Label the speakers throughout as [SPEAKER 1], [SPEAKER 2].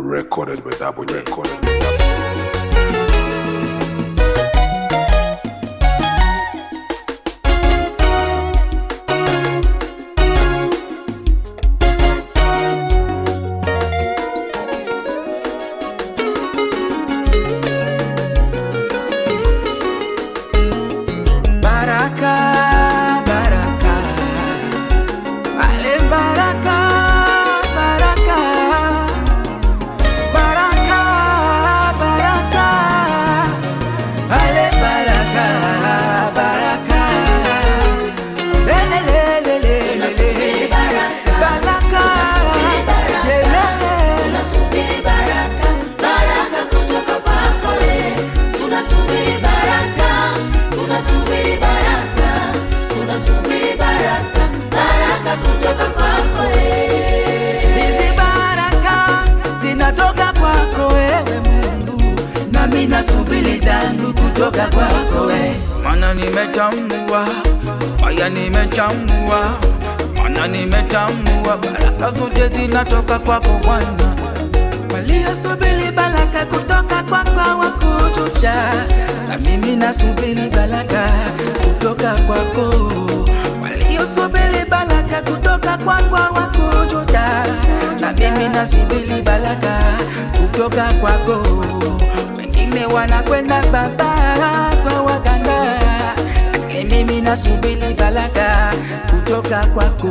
[SPEAKER 1] Recorded with Double.
[SPEAKER 2] Nasubiri zangu kutoka kwako we,
[SPEAKER 3] mana nimetambua, haya nimechambua, mana nimetambua, baraka zote zinatoka kwako Bwana.
[SPEAKER 2] waliosubiri baraka kutoka kwako wakujuta, na mimi nasubiri baraka kutoka kwako. Waliosubiri baraka kutoka kwako wakujuta, na mimi nasubiri baraka kutoka kwako. Wanakwenda baba kwa waganga, lakini mimi nasubiri baraka kutoka kwako.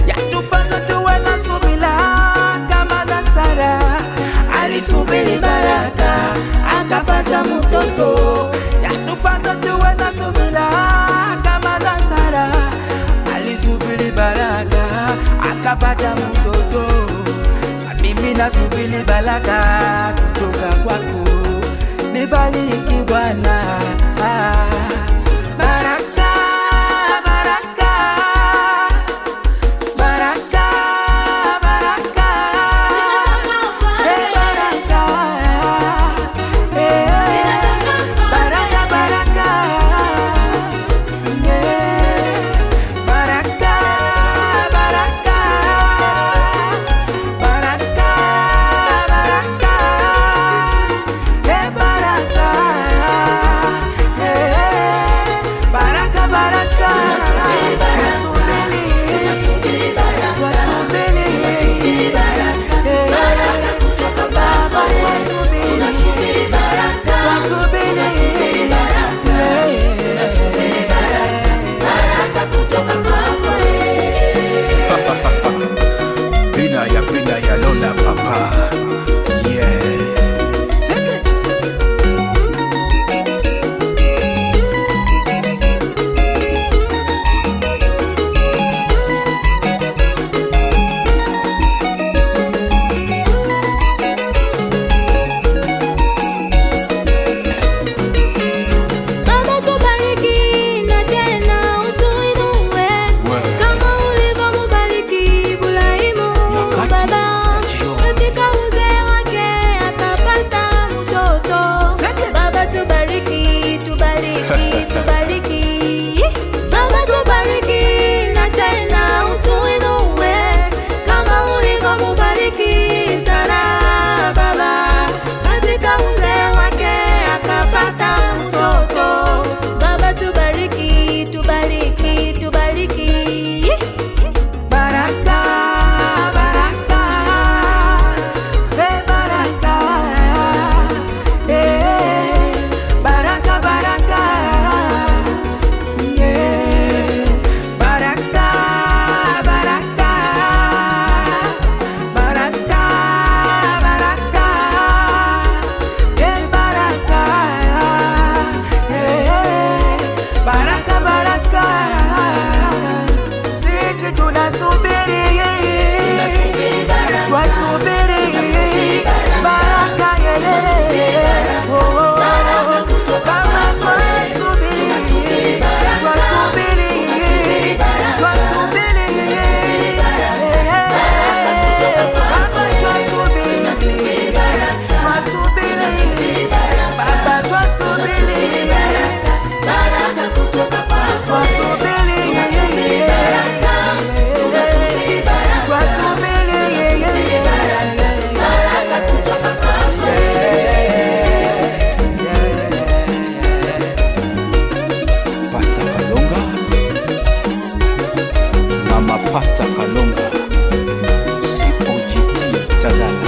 [SPEAKER 2] Yatupasa tuwe na subira kama za Sara, alisubiri baraka akapata mtoto. Yatupasa tuwe na subira kama za Sara, alisubiri baraka akapata mtoto. Mimi nasubiri baraka kutoka kwako. Nibariki Bwana, baraka, baraka, baraka, baraka, baraka, baraka, baraka, baraka, baraka, baraka.
[SPEAKER 3] Pastor Kalonga COGT Tazara.